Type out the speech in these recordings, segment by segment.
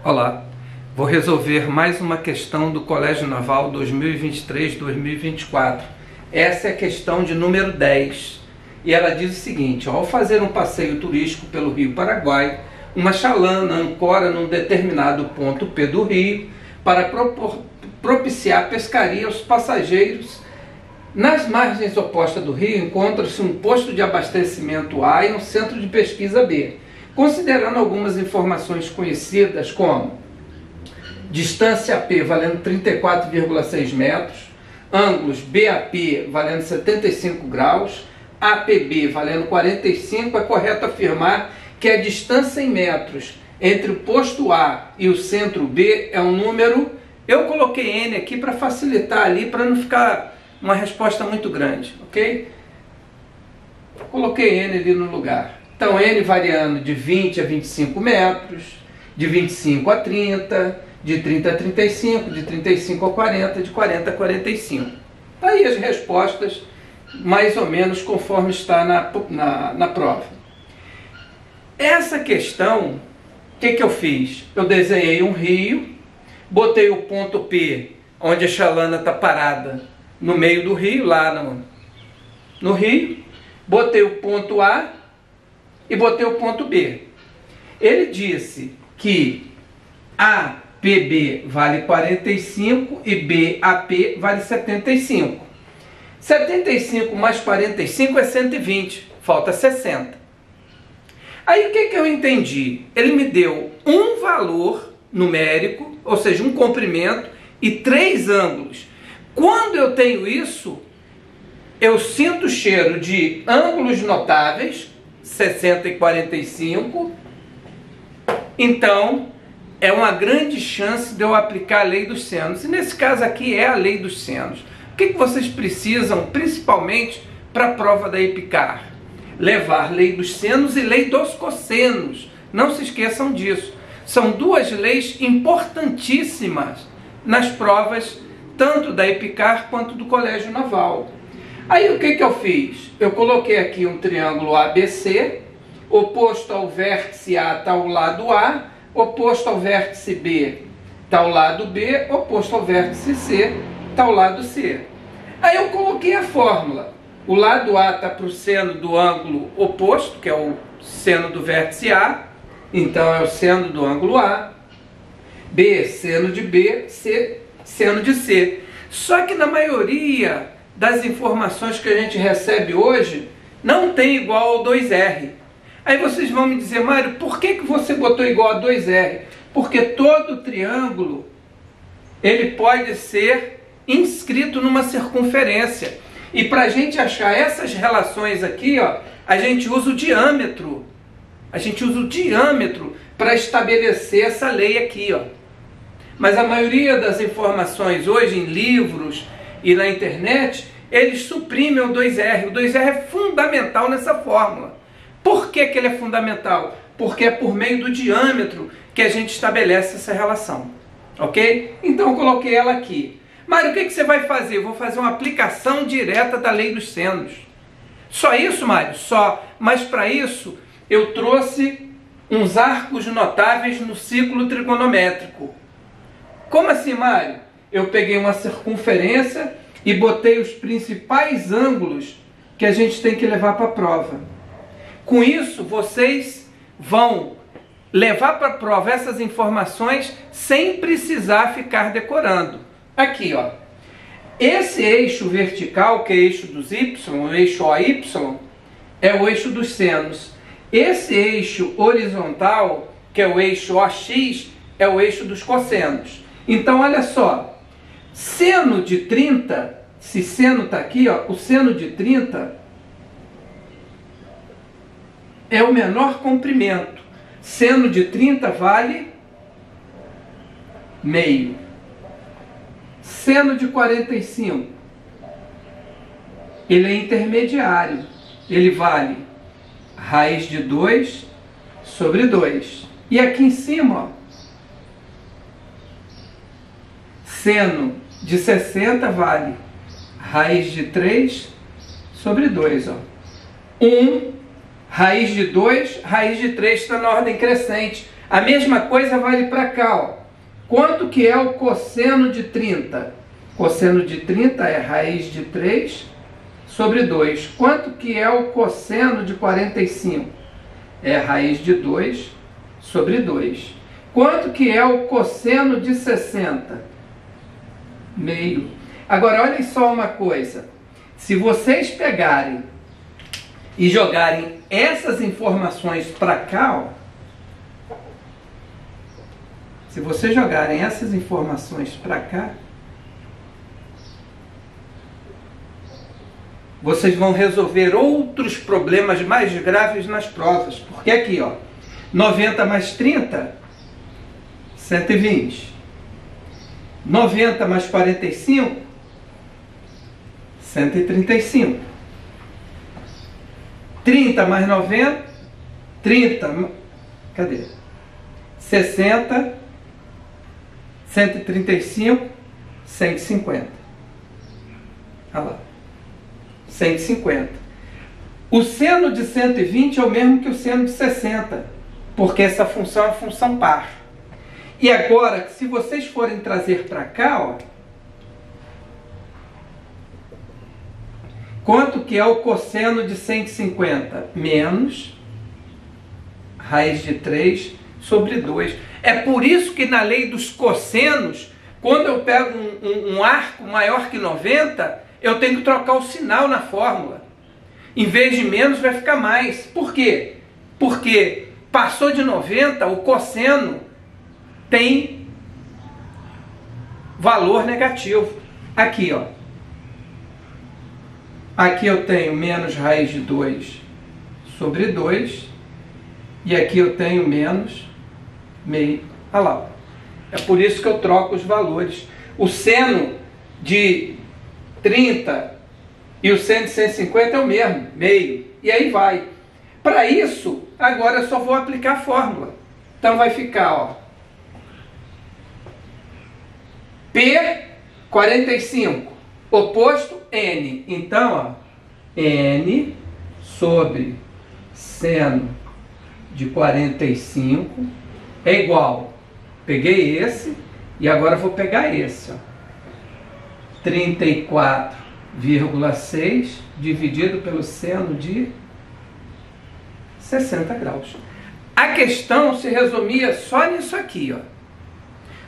Olá, vou resolver mais uma questão do Colégio Naval 2023-2024. Essa é a questão de número 10. E ela diz o seguinte: ao fazer um passeio turístico pelo Rio Paraguai, uma chalana ancora num determinado ponto P do rio para propiciar pescaria aos passageiros. Nas margens opostas do rio encontra-se um posto de abastecimento A e um centro de pesquisa B, considerando algumas informações conhecidas como distância AP valendo 34,6 metros, ângulos BAP valendo 75 graus, APB valendo 45, é correto afirmar que a distância em metros entre o posto A e o centro B é um número. Eu coloquei N aqui para facilitar ali, para não ficar uma resposta muito grande, ok? Coloquei N ali no lugar. Então, N variando de 20 a 25 metros, de 25 a 30, de 30 a 35, de 35 a 40, de 40 a 45. Aí as respostas, mais ou menos conforme está na prova. Essa questão, o que eu fiz? Eu desenhei um rio, botei o ponto P, onde a chalana está parada, no meio do rio, lá no rio, botei o ponto A e botei o ponto B. Ele disse que APB vale 45 e BAP vale 75. 75 mais 45 é 120, falta 60. Aí o que eu entendi? Ele me deu um valor numérico, ou seja, um comprimento e 3 ângulos. Quando eu tenho isso, eu sinto o cheiro de ângulos notáveis, 60 e 45, então é uma grande chance de eu aplicar a lei dos senos. E nesse caso aqui é a lei dos senos. O que vocês precisam, principalmente para a prova da EPICAR? Levar lei dos senos e lei dos cossenos. Não se esqueçam disso. São duas leis importantíssimas nas provas, tanto da EPICAR quanto do Colégio Naval. Aí o que eu fiz? Eu coloquei aqui um triângulo ABC, oposto ao vértice A está ao lado A, oposto ao vértice B está ao lado B, oposto ao vértice C está ao lado C. Aí eu coloquei a fórmula. O lado A está para o seno do ângulo oposto, que é o seno do vértice A, então é o seno do ângulo A, B, seno de B, C, seno de C. Só que na maioria das informações que a gente recebe hoje, não tem igual ao 2R. Aí vocês vão me dizer: Mário, por que você botou igual a 2R? Porque todo triângulo, ele pode ser inscrito numa circunferência. E para a gente achar essas relações aqui, ó, a gente usa o diâmetro. A gente usa o diâmetro para estabelecer essa lei aqui, ó. Mas a maioria das informações hoje em livros e na internet, eles suprimem o 2R. O 2R é fundamental nessa fórmula. Por que ele é fundamental? Porque é por meio do diâmetro que a gente estabelece essa relação. Ok? Então eu coloquei ela aqui. Mário, o que você vai fazer? Eu vou fazer uma aplicação direta da lei dos senos. Só isso, Mário? Só. Mas para isso, eu trouxe uns arcos notáveis no ciclo trigonométrico. Como assim, Mário? Eu peguei uma circunferência e botei os principais ângulos que a gente tem que levar para a prova. Com isso, vocês vão levar para a prova essas informações sem precisar ficar decorando. Aqui, ó. Esse eixo vertical, que é o eixo dos Y, o eixo OY, é o eixo dos senos. Esse eixo horizontal, que é o eixo OX, é o eixo dos cossenos. Então, olha só. Seno de 30, se seno está aqui, ó, o seno de 30 é o menor comprimento. Seno de 30 vale meio. Seno de 45, ele é intermediário. Ele vale raiz de 2 sobre 2. E aqui em cima, ó, seno de 60 vale raiz de 3 sobre 2. Ó. 1 Raiz de 2, raiz de 3 está na ordem crescente. A mesma coisa vale para cá, ó. Quanto que é o cosseno de 30? Cosseno de 30 é raiz de 3 sobre 2. Quanto que é o cosseno de 45? É raiz de 2 sobre 2. Quanto que é o cosseno de 60? Meio. Agora, olhem só uma coisa. Se vocês pegarem e jogarem essas informações para cá, ó, se vocês jogarem essas informações para cá, vocês vão resolver outros problemas mais graves nas provas. Porque aqui, ó, 90 mais 30, 120. 90 mais 45, 135. 30 mais 90, 30, cadê? 60, 135, 150. Olha lá. 150. O seno de 120 é o mesmo que o seno de 60, porque essa função é a função par. E agora, se vocês forem trazer para cá, ó, quanto que é o cosseno de 150? Menos raiz de 3 sobre 2. É por isso que na lei dos cossenos, quando eu pego um arco maior que 90, eu tenho que trocar o sinal na fórmula. Em vez de menos, vai ficar mais. Por quê? Porque passou de 90, o cosseno tem valor negativo. Aqui, ó. Aqui eu tenho menos raiz de 2 sobre 2. E aqui eu tenho menos meio. Olha lá. É por isso que eu troco os valores. O seno de 30 e o seno de 150 é o mesmo, meio. E aí vai. Para isso, agora eu só vou aplicar a fórmula. Então vai ficar, ó, P 45, oposto N. Então, ó, N sobre seno de 45 é igual. Peguei esse e agora vou pegar esse, ó. 34,6 dividido pelo seno de 60 graus. A questão se resumia só nisso aqui, ó.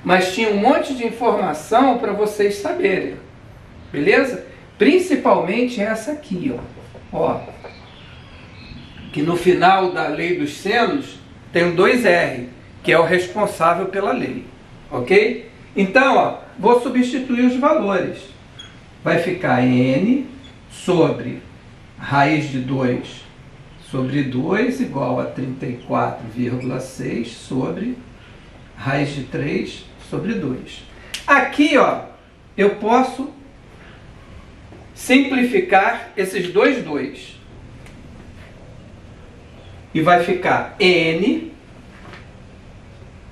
Mas tinha um monte de informação para vocês saberem. Beleza? Principalmente essa aqui, ó. Que no final da lei dos senos tem um 2R, que é o responsável pela lei. Ok? Então, ó, vou substituir os valores. Vai ficar N sobre raiz de 2 sobre 2 igual a 34,6 sobre raiz de 3 sobre 2. Aqui, ó, eu posso simplificar esses dois 2. E vai ficar N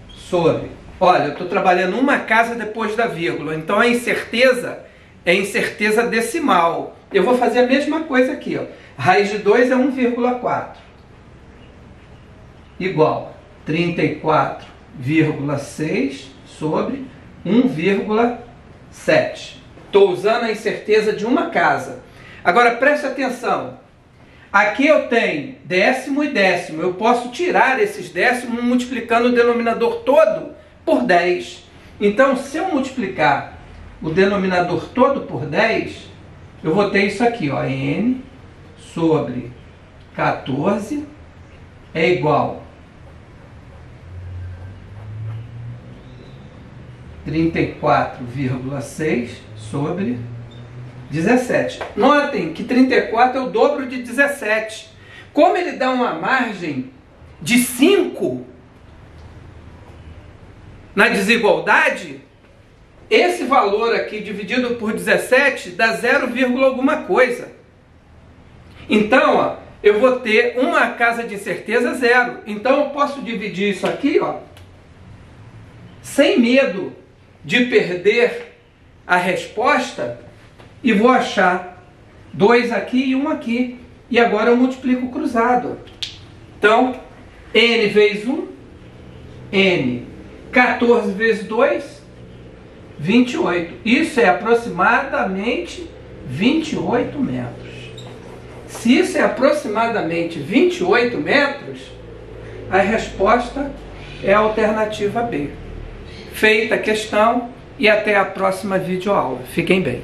sobre... Olha, eu estou trabalhando uma casa depois da vírgula, então a incerteza é incerteza decimal. Eu vou fazer a mesma coisa aqui, ó. Raiz de 2 é 1,4. Igual a 34,6 sobre 1,7. Estou usando a incerteza de uma casa. Agora preste atenção. Aqui eu tenho décimo e décimo. Eu posso tirar esses décimos multiplicando o denominador todo por 10. Então, se eu multiplicar o denominador todo por 10, eu vou ter isso aqui, ó, N sobre 14 é igual a 34,6 sobre 17. Notem que 34 é o dobro de 17. Como ele dá uma margem de 5 na desigualdade, esse valor aqui dividido por 17 dá 0, alguma coisa. Então, ó, eu vou ter uma casa de incerteza 0. Então eu posso dividir isso aqui, ó, sem medo de perder a resposta, e vou achar 2 aqui e 1 aqui. E agora eu multiplico cruzado. Então, N vezes 1 N. 14 vezes 2, 28. Isso é aproximadamente 28 metros. Se isso é aproximadamente 28 metros, a resposta é a alternativa B. Feita a questão e até a próxima videoaula. Fiquem bem.